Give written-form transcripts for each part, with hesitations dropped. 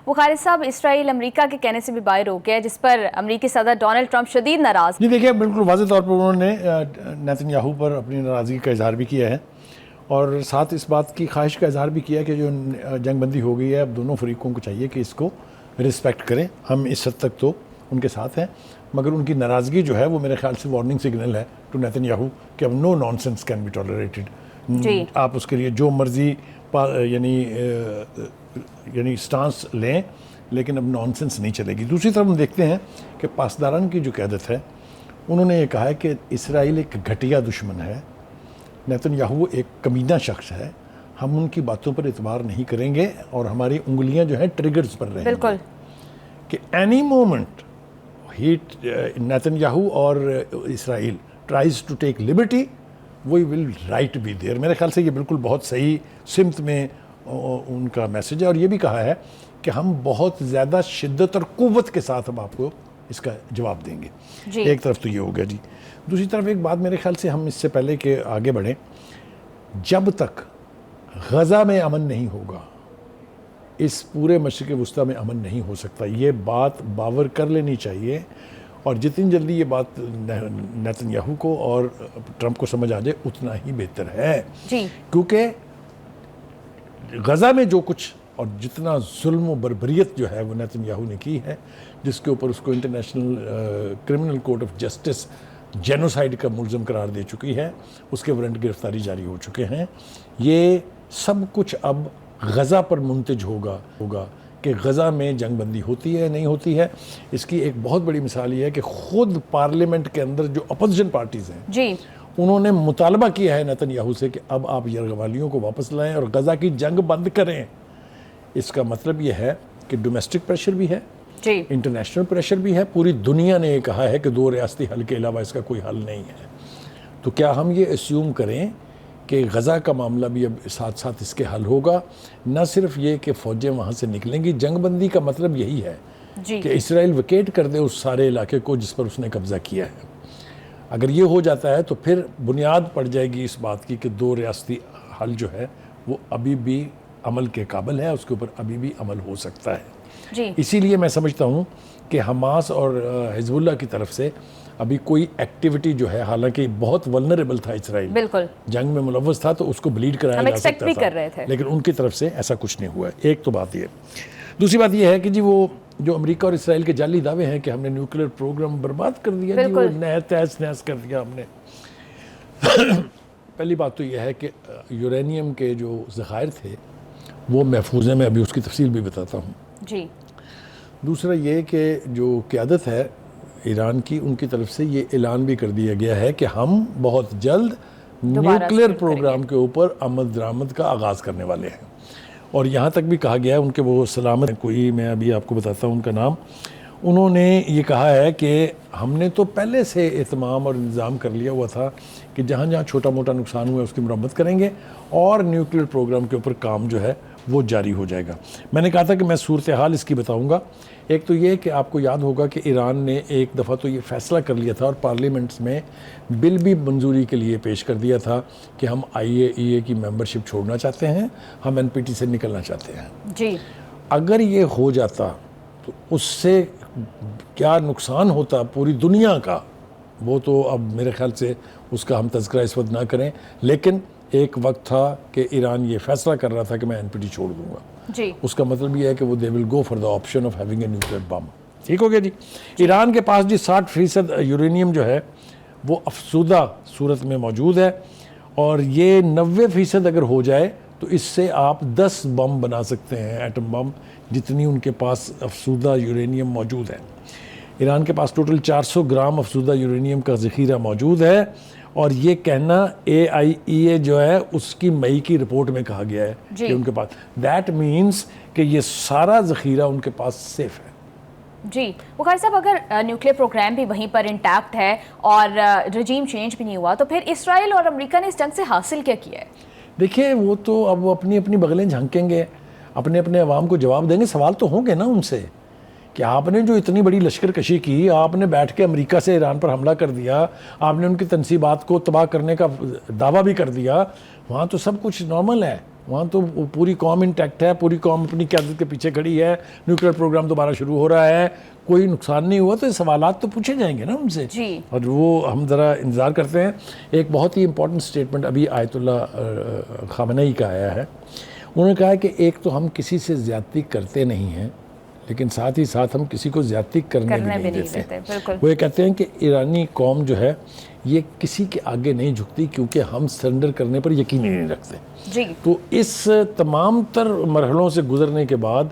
بخاری صاحب، اسرائیل امریکہ کے کہنے سے بھی باہر ہو گیا ہے، جس پر امریکی صدر ڈونلڈ ٹرمپ شدید ناراض۔ جی دیکھیے، بالکل واضح طور پر انہوں نے نیتن یاہو پر اپنی ناراضگی کا اظہار بھی کیا ہے، اور ساتھ اس بات کی خواہش کا اظہار بھی کیا کہ جو جنگ بندی ہو گئی ہے، اب دونوں فریقوں کو چاہیے کہ اس کو رسپیکٹ کریں۔ ہم اس حد تک تو ان کے ساتھ ہیں، مگر ان کی ناراضگی جو ہے وہ میرے خیال سے وارننگ سگنل ہے ٹو نیتن یاہو کہ اب no nonsense can be tolerated. جی، آپ اس کے لیے جو مرضی یعنی سٹانس لیں، لیکن اب نان سینس نہیں چلے گی۔ دوسری طرف ہم دیکھتے ہیں کہ پاسداران کی جو قیادت ہے، انہوں نے یہ کہا ہے کہ اسرائیل ایک گھٹیا دشمن ہے، نیتن یاہو ایک کمینہ شخص ہے، ہم ان کی باتوں پر اعتبار نہیں کریں گے اور ہماری انگلیاں جو ہیں ٹریگرز پر رہیں گی۔ بالکل، کہ اینی مومنٹ نیتن یاہو اور Israel tries to take liberty we will right be there. میرے خیال سے یہ بالکل بہت صحیح سمت میں ان کا میسج ہے، اور یہ بھی کہا ہے کہ ہم بہت زیادہ شدت اور قوت کے ساتھ ہم آپ کو اس کا جواب دیں گے۔ جی، ایک طرف تو یہ ہو گیا جی۔ دوسری طرف ایک بات میرے خیال سے ہم اس سے پہلے کہ آگے بڑھیں، جب تک غزہ میں امن نہیں ہوگا، اس پورے مشرق وسطیٰ میں امن نہیں ہو سکتا۔ یہ بات باور کر لینی چاہیے، اور جتنی جلدی یہ بات نیتن یاہو کو اور ٹرمپ کو سمجھ آ جائے اتنا ہی بہتر ہے، جی، کیونکہ غزہ میں جو کچھ اور جتنا ظلم و بربریت جو ہے وہ نیتن یاہو نے کی ہے، جس کے اوپر اس کو international criminal court of justice genocide کا ملزم قرار دے چکی ہے، اس کے وارنٹ گرفتاری جاری ہو چکے ہیں، یہ سب کچھ اب غزہ پر منتج ہوگا کہ غزہ میں جنگ بندی ہوتی ہے نہیں ہوتی ہے۔ اس کی ایک بہت بڑی مثال یہ ہے کہ خود پارلیمنٹ کے اندر جو اپوزیشن پارٹیز ہیں، جی، انہوں نے مطالبہ کیا ہے نیتن یاہو سے کہ اب آپ یرغمالیوں کو واپس لائیں اور غزہ کی جنگ بند کریں۔ اس کا مطلب یہ ہے کہ ڈومیسٹک پریشر بھی ہے، جی، انٹرنیشنل پریشر بھی ہے، پوری دنیا نے یہ کہا ہے کہ دو ریاستی حل کے علاوہ اس کا کوئی حل نہیں ہے۔ تو کیا ہم یہ اسیوم کریں کہ غزہ کا معاملہ بھی اب ساتھ ساتھ اس کے حل ہوگا؟ نہ صرف یہ کہ فوجیں وہاں سے نکلیں گی، جنگ بندی کا مطلب یہی ہے جی، کہ اسرائیل ویکیٹ کر دے اس سارے علاقے کو جس پر اس نے قبضہ کیا ہے۔ اگر یہ ہو جاتا ہے تو پھر بنیاد پڑ جائے گی اس بات کی کہ دو ریاستی حل جو ہے وہ ابھی بھی عمل کے قابل ہے، اس کے اوپر ابھی بھی عمل ہو سکتا ہے۔ جی، اسی لیے میں سمجھتا ہوں کہ حماس اور حزب اللہ کی طرف سے ابھی کوئی ایکٹیویٹی جو ہے، حالانکہ بہت ولنریبل تھا اسرائیل، بالکل، جنگ میں ملوث تھا تو اس کو بلیڈ کرایا ہم جا ایکسپیکٹ سکتا بھی تھا، کر رہے تھے، لیکن ان کی طرف سے ایسا کچھ نہیں ہوا ہے۔ ایک تو بات یہ ہے۔ دوسری بات یہ ہے کہ جی وہ جو امریکہ اور اسرائیل کے جعلی دعوے ہیں کہ ہم نے نیوکلیر پروگرام برباد کر دیا، جی وہ تہس نہس کر دیا ہم نے۔ پہلی بات تو یہ ہے کہ یورینیم کے جو ذخائر تھے وہ محفوظ ہیں، میں ابھی اس کی تفصیل بھی بتاتا ہوں۔ جی، دوسرا یہ کہ جو قیادت ہے ایران کی، ان کی طرف سے یہ اعلان بھی کر دیا گیا ہے کہ ہم بہت جلد نیوکلیر پروگرام کے اوپر آمد درآمد کا آغاز کرنے والے ہیں، اور یہاں تک بھی کہا گیا ہے ان کے وہ سلامت کوئی، میں ابھی آپ کو بتاتا ہوں ان کا نام، انہوں نے یہ کہا ہے کہ ہم نے تو پہلے سے اہتمام اور انتظام کر لیا ہوا تھا کہ جہاں جہاں چھوٹا موٹا نقصان ہوا ہے اس کی مرمت کریں گے، اور نیوکلیر پروگرام کے اوپر کام جو ہے وہ جاری ہو جائے گا۔ میں نے کہا تھا کہ میں صورتحال اس کی بتاؤں گا۔ ایک تو یہ کہ آپ کو یاد ہوگا کہ ایران نے ایک دفعہ تو یہ فیصلہ کر لیا تھا اور پارلیمنٹس میں بل بھی منظوری کے لیے پیش کر دیا تھا کہ ہم IAEA کی ممبرشپ چھوڑنا چاہتے ہیں، ہم NPT سے نکلنا چاہتے ہیں۔ جی، اگر یہ ہو جاتا تو اس سے کیا نقصان ہوتا پوری دنیا کا، وہ تو اب میرے خیال سے اس کا ہم تذکرہ اس وقت نہ کریں، لیکن ایک وقت تھا کہ ایران یہ فیصلہ کر رہا تھا کہ میں NPT چھوڑ دوں گا۔ جی، اس کا مطلب یہ ہے کہ وہ they will go for the option of having a nuclear bomb. ٹھیک ہو گیا جی۔ ایران کے پاس جی 60% یورینیم جو ہے وہ افسودہ صورت میں موجود ہے، اور یہ 90% اگر ہو جائے تو اس سے آپ 10 بم بنا سکتے ہیں، ایٹم بم، جتنی ان کے پاس افسودہ یورینیم موجود ہے۔ ایران کے پاس ٹوٹل 400 گرام افسودہ یورینیم کا ذخیرہ موجود ہے، اور یہ کہنا AIEA جو ہے اس کی مئی کی رپورٹ میں کہا گیا ہے کہ ان کے پاس، دیٹ مینس کہ یہ سارا ذخیرہ ان کے پاس سیف ہے۔ جی بخاری صاحب، اگر نیوکلیر پروگرام بھی وہیں پر انٹیکٹ ہے اور رجیم چینج بھی نہیں ہوا، تو پھر اسرائیل اور امریکہ نے اس جنگ سے حاصل کیا کیا ہے؟ دیکھیے وہ تو اب وہ اپنی اپنی بغلیں جھانکیں گے، اپنے اپنے عوام کو جواب دیں گے۔ سوال تو ہوں گے نا ان سے کہ آپ نے جو اتنی بڑی لشکر کشی کی، آپ نے بیٹھ کے امریکہ سے ایران پر حملہ کر دیا، آپ نے ان کی تنصیبات کو تباہ کرنے کا دعویٰ بھی کر دیا، وہاں تو سب کچھ نارمل ہے، وہاں تو پوری قوم انٹیکٹ ہے, پوری قوم اپنی قیادت کے پیچھے کھڑی ہے, نیوکلیر پروگرام دوبارہ شروع ہو رہا ہے, کوئی نقصان نہیں ہوا, تو سوالات تو پوچھے جائیں گے نا ان سے. جی. اور وہ ہم ذرا انتظار کرتے ہیں. ایک بہت ہی امپورٹنٹ سٹیٹمنٹ ابھی آیت اللہ خامنئی کا آیا ہے. انہوں نے کہا کہ ایک تو ہم کسی سے زیادتی کرتے نہیں ہیں, لیکن ساتھ ہی ساتھ ہم کسی کو زیادتی کرنے بھی نہیں دیتے. وہ یہ کہتے ہیں کہ ایرانی قوم جو ہے یہ کسی کے آگے نہیں جھکتی, کیونکہ ہم سرنڈر کرنے پر یقین ہی نہیں رکھتے. جی. تو اس تمام تر مرحلوں سے گزرنے کے بعد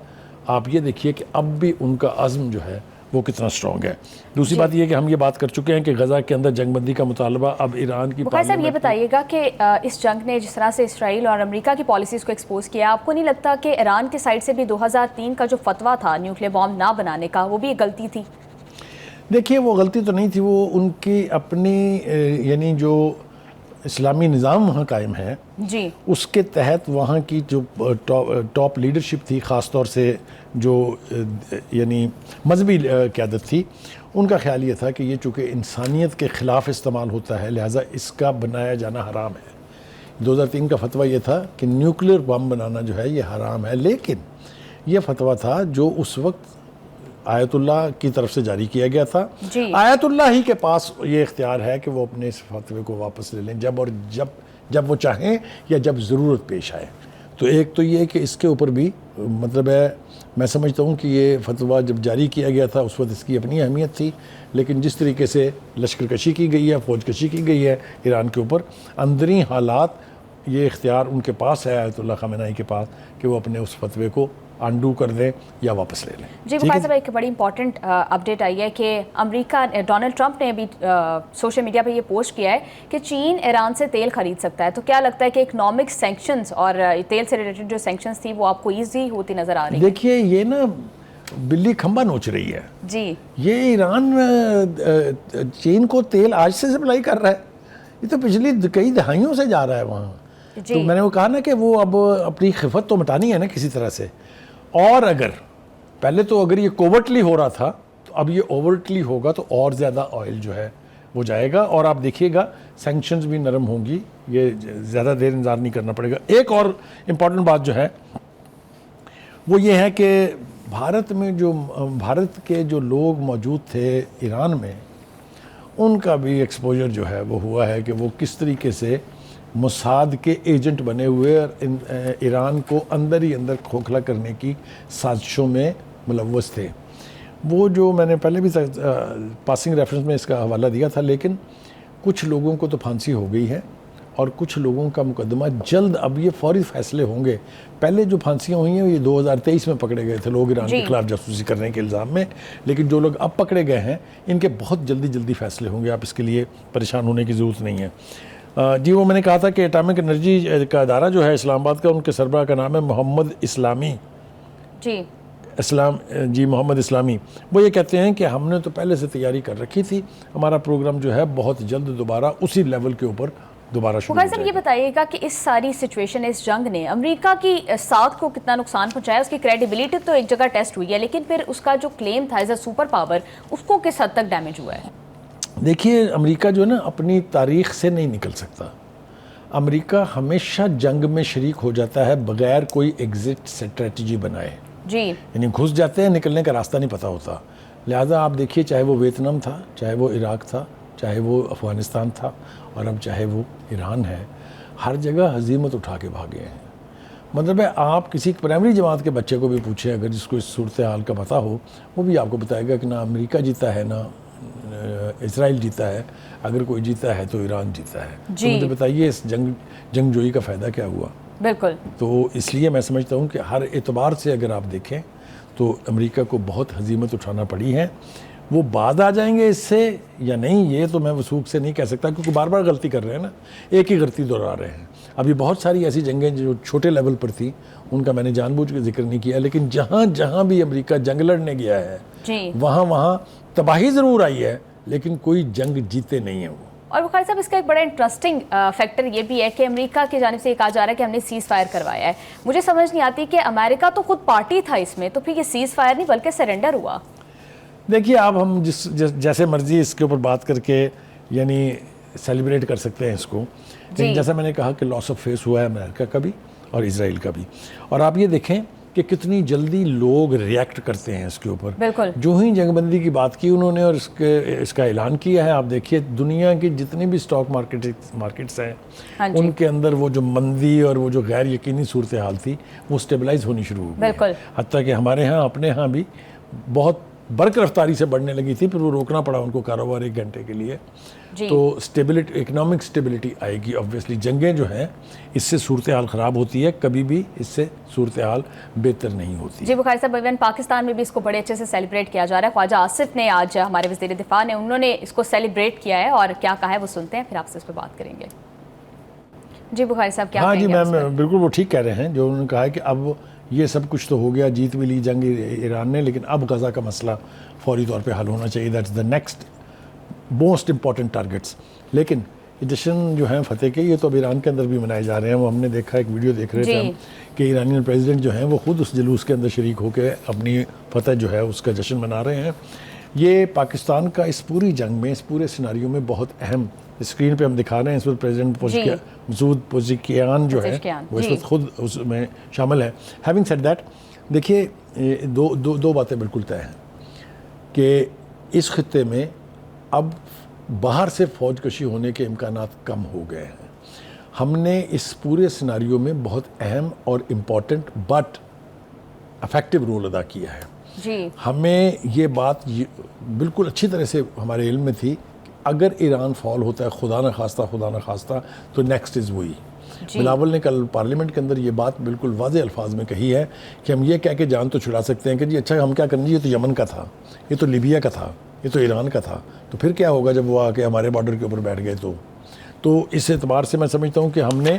آپ یہ دیکھیے کہ اب بھی ان کا عزم جو ہے وہ کتنا سٹرونگ ہے. دوسری بات یہ کہ ہم یہ بات کر چکے ہیں کہ غزہ کے اندر جنگ بندی کا مطالبہ اب ایران کی بخاری صاحب یہ بتائیے گا کہ اس جنگ نے جس طرح سے اسرائیل اور امریکہ کی پالیسیز کو ایکسپوز کیا, آپ کو نہیں لگتا کہ ایران کی سائڈ سے بھی 2003 کا جو فتویٰ تھا نیوکلیر بام نہ بنانے کا, وہ بھی ایک غلطی تھی؟ دیکھیے وہ غلطی تو نہیں تھی, وہ ان کی اپنی یعنی جو اسلامی نظام وہاں قائم ہے جی اس کے تحت وہاں کی جو ٹاپ لیڈرشپ تھی, خاص طور سے جو یعنی مذہبی قیادت تھی, ان کا خیال یہ تھا کہ یہ چونکہ انسانیت کے خلاف استعمال ہوتا ہے لہٰذا اس کا بنایا جانا حرام ہے. 2003 کا فتویٰ یہ تھا کہ نیوکلیر بم بنانا جو ہے یہ حرام ہے, لیکن یہ فتویٰ تھا جو اس وقت آیت اللہ کی طرف سے جاری کیا گیا تھا. جی. آیت اللہ ہی کے پاس یہ اختیار ہے کہ وہ اپنے اس فتوے کو واپس لے لیں جب وہ چاہیں یا جب ضرورت پیش آئے. تو ایک تو یہ کہ اس کے اوپر بھی مطلب ہے, میں سمجھتا ہوں کہ یہ فتویٰ جب جاری کیا گیا تھا اس وقت اس کی اپنی اہمیت تھی, لیکن جس طریقے سے لشکر کشی کی گئی ہے, فوج کشی کی گئی ہے ایران کے اوپر, اندرین حالات یہ اختیار ان کے پاس ہے, آیت اللہ خامنئی کے پاس, کہ وہ اپنے اس فتوے کو انڈو کر دیں یا واپس لے لیں. جی بخاری صاحب ایک بڑی امپورٹنٹ اپڈیٹ آئی ہے کہ امریکہ ڈونلڈ ٹرمپ نے ابھی سوشل میڈیا پہ یہ پوسٹ کیا ہے کہ چین ایران سے تیل خرید سکتا ہے. تو کیا لگتا ہے کہ اکنامک سینکشنز اور تیل سے ریلیٹڈ جو سینکشنز تھی وہ آپ کو ایزی ہوتی نظر آ رہی ہیں؟ دیکھیے یہ نا بلی کھمبا نوچ رہی ہے. جی. یہ ایران چین کو تیل آج سے سپلائی کر رہا ہے, یہ تو پچھلی کئی دہائیوں سے جا رہا ہے وہاں. تو میں نے وہ کہا نا کہ وہ اب اپنی خفت تو مٹانی ہے نا کسی طرح سے, اور اگر پہلے تو اگر یہ کوورٹلی ہو رہا تھا تو اب یہ اوورٹلی ہوگا تو اور زیادہ آئل جو ہے وہ جائے گا, اور آپ دیکھیے گا سینکشنز بھی نرم ہوں گی, یہ زیادہ دیر انتظار نہیں کرنا پڑے گا. ایک اور امپورٹنٹ بات جو ہے وہ یہ ہے کہ بھارت کے جو لوگ موجود تھے ایران میں, ان کا بھی ایکسپوجر جو ہے وہ ہوا ہے کہ وہ کس طریقے سے موساد کے ایجنٹ بنے ہوئے اور ایران کو اندر ہی اندر کھوکھلا کرنے کی سازشوں میں ملوث تھے. وہ جو میں نے پہلے بھی پاسنگ ریفرنس میں اس کا حوالہ دیا تھا, لیکن کچھ لوگوں کو تو پھانسی ہو گئی ہے اور کچھ لوگوں کا مقدمہ جلد, اب یہ فوری فیصلے ہوں گے. پہلے جو پھانسیاں ہوئی ہیں یہ 2023 میں پکڑے گئے تھے لوگ ایران کے خلاف جاسوسی کرنے کے الزام میں, لیکن جو لوگ اب پکڑے گئے ہیں ان کے بہت جلدی فیصلے ہوں گے, آپ اس کے لیے پریشان ہونے کی ضرورت نہیں ہے. جی وہ میں نے کہا تھا کہ اٹامک انرجی کا ادارہ جو ہے اسلام آباد کا, ان کے سربراہ کا نام ہے محمد اسلامی. جی محمد اسلامی. وہ یہ کہتے ہیں کہ ہم نے تو پہلے سے تیاری کر رکھی تھی, ہمارا پروگرام جو ہے بہت جلد دوبارہ اسی لیول کے اوپر دوبارہ شروع ہو جائے گا. یہ بتائیے گا کہ اس ساری سچویشن, اس جنگ نے امریکہ کی ساؤتھ کو کتنا نقصان پہنچایا؟ اس کی کریڈیبلٹی تو ایک جگہ ٹیسٹ ہوئی ہے, لیکن پھر اس کا جو کلیم تھا ایز اے سپر پاور, اس کو کس حد تک ڈیمیج ہوا ہے؟ دیکھیے امریکہ جو ہے نا اپنی تاریخ سے نہیں نکل سکتا. امریکہ ہمیشہ جنگ میں شریک ہو جاتا ہے بغیر کوئی ایگزٹ اسٹریٹجی بنائے. جی. یعنی گھس جاتے ہیں, نکلنے کا راستہ نہیں پتہ ہوتا. لہٰذا آپ دیکھیے چاہے وہ ویتنام تھا, چاہے وہ عراق تھا, چاہے وہ افغانستان تھا, اور اب چاہے وہ ایران ہے, ہر جگہ ہزیمت اٹھا کے بھاگے ہیں. مطلب ہے آپ کسی پرائمری جماعت کے بچے کو بھی پوچھیں اگر جس کو اس صورتحال کا پتہ ہو, وہ بھی آپ کو بتائے گا کہ نہ امریکہ جیتا ہے نہ اسرائیل جیتا ہے, اگر کوئی جیتا ہے تو ایران جیتا ہے. جی. تو مجھے بتائیے اس جنگ جوئی کا فائدہ کیا ہوا؟ بالکل. تو اس لیے میں سمجھتا ہوں کہ ہر اعتبار سے اگر آپ دیکھیں تو امریکہ کو بہت ہزیمت اٹھانا پڑی ہے. وہ بعد آ جائیں گے اس سے یا نہیں, یہ تو میں وثوق سے نہیں کہہ سکتا, کیونکہ بار بار غلطی کر رہے ہیں نا, ایک ہی غلطی دہرا رہے ہیں. ابھی بہت ساری ایسی جنگیں جو چھوٹے لیول پر تھی ان کا میں نے جان بوجھ کے ذکر نہیں کیا, لیکن جہاں بھی امریکہ جنگ لڑنے گیا ہے وہاں تباہی ضرور آئی ہے, لیکن کوئی جنگ جیتے نہیں ہیں وہ. اور بخاری صاحب اس کا ایک بڑا انٹرسٹنگ فیکٹر یہ بھی ہے کہ امریکہ کی جانب سے یہ کہا جا رہا ہے کہ ہم نے سیز فائر کروایا ہے. مجھے سمجھ نہیں آتی کہ امریکہ تو خود پارٹی تھا اس میں, تو پھر یہ سیز فائر نہیں بلکہ سرنڈر ہوا. دیکھیے آپ ہم جیسے مرضی اس کے اوپر بات کر کے یعنی سیلیبریٹ کر سکتے ہیں اس کو, لیکن جیسا میں نے کہا کہ لاس آف فیس ہوا ہے امریکہ کا بھی, اور اسرائیل کا بھی. اور آپ یہ دیکھیں کہ کتنی جلدی لوگ ریئیکٹ کرتے ہیں اس کے اوپر. بالکل. جو ہی جنگ بندی کی بات کی انہوں نے اور اس کا اعلان کیا ہے, آپ دیکھیے دنیا کی جتنی بھی اسٹاک مارکیٹس ہیں ان کے اندر وہ جو مندی اور وہ جو غیر یقینی صورتحال تھی وہ اسٹیبلائز ہونی شروع ہو گئی. بالکل. حتیٰ کہ ہمارے ہاں اپنے ہاں بھی بہت برق رفتاری سے بڑھنے لگی تھی, پھر وہ روکنا پڑا ان کو کاروبار 1 گھنٹے کے لیے. تو اسٹیبلٹی, اکنامک اسٹیبلٹی آئے گی. آبویسلی جنگیں جو ہیں اس سے صورتحال خراب ہوتی ہے, کبھی بھی اس سے صورتحال بہتر نہیں ہوتی. جی بخاری صاحب, ایون پاکستان میں بھی اس کو بڑے اچھے سے سیلیبریٹ کیا جا رہا ہے. خواجہ آصف نے آج, ہمارے وزیر دفاع نے, انہوں نے اس کو سیلیبریٹ کیا ہے اور کیا کہا ہے وہ سنتے ہیں, پھر آپ سے اس پہ بات کریں گے. جی بخاری صاحب کیا کہیں گے؟ ہاں جی میم, بالکل وہ ٹھیک کہہ رہے ہیں جو انہوں نے کہا ہے کہ اب یہ سب کچھ تو ہو گیا, جیت بھی لی جنگ ایران نے, لیکن اب غزہ کا مسئلہ فوری طور پہ حل ہونا چاہیے. That's the next most important targets. لیکن جشن جو ہیں فتح کے, یہ تو اب ایران کے اندر بھی منائے جا رہے ہیں. وہ ہم نے دیکھا, ایک ویڈیو دیکھ رہے تھے ہم کہ ایرانی پریزیڈنٹ جو ہیں وہ خود اس جلوس کے اندر شریک ہو کے اپنی فتح جو ہے اس کا جشن منا رہے ہیں. یہ پاکستان کا اس پوری جنگ میں, اس پورے سیناریو میں بہت اہم, اسکرین پہ ہم دکھا رہے ہیں اس وقت پریزیڈنٹ مسعود پزشکیان جو ہے وہ اس وقت خود اس میں شامل ہے. ہیونگ سیڈ دیٹ, دیکھیے دو باتیں بالکل طے ہیں کہ اس خطے میں اب باہر سے فوج کشی ہونے کے امکانات کم ہو گئے ہیں. ہم نے اس پورے سیناریو میں بہت اہم اور امپورٹنٹ بٹ افیکٹو رول ادا کیا ہے. ہمیں یہ بات بالکل اچھی طرح سے ہمارے علم میں تھی کہ اگر ایران فال ہوتا ہے خدا نہ خواستہ تو نیکسٹ از وہی. بلاول نے کل پارلیمنٹ کے اندر یہ بات بالکل واضح الفاظ میں کہی ہے کہ ہم یہ کہہ کے جان تو چھڑا سکتے ہیں کہ جی اچھا ہم کیا کریں, یہ تو یمن کا تھا, یہ تو لیبیا کا تھا, یہ تو ایران کا تھا, تو پھر کیا ہوگا جب وہ آ کے ہمارے بارڈر کے اوپر بیٹھ گئے. تو اس اعتبار سے میں سمجھتا ہوں کہ ہم نے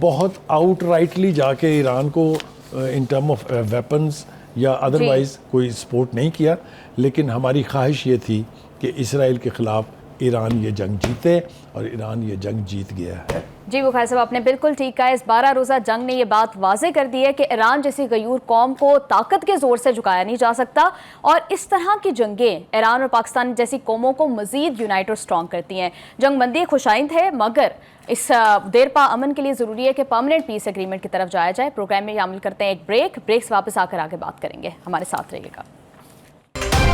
بہت آؤٹ رائٹلی جا کے ایران کو ان ٹرم آف ویپنز یا ادروائز کوئی سپورٹ نہیں کیا, لیکن ہماری خواہش یہ تھی کہ اسرائیل کے خلاف ایران یہ جنگ جیتے, اور ایران یہ جنگ جیت گیا ہے. جی بخاری صاحب, آپ نے بالکل ٹھیک کہا. اس 12 روزہ جنگ نے یہ بات واضح کر دی ہے کہ ایران جیسی غیور قوم کو طاقت کے زور سے جھکایا نہیں جا سکتا, اور اس طرح کی جنگیں ایران اور پاکستان جیسی قوموں کو مزید یونائٹ اور اسٹرانگ کرتی ہیں. جنگ بندی خوش آئند ہے, مگر اس دیر پا امن کے لیے ضروری ہے کہ پرماننٹ پیس ایگریمنٹ کی طرف جایا جائے. پروگرام میں عمل کرتے ہیں ایک بریک سے واپس آ کر آگے بات کریں گے. ہمارے ساتھ رہیے گا.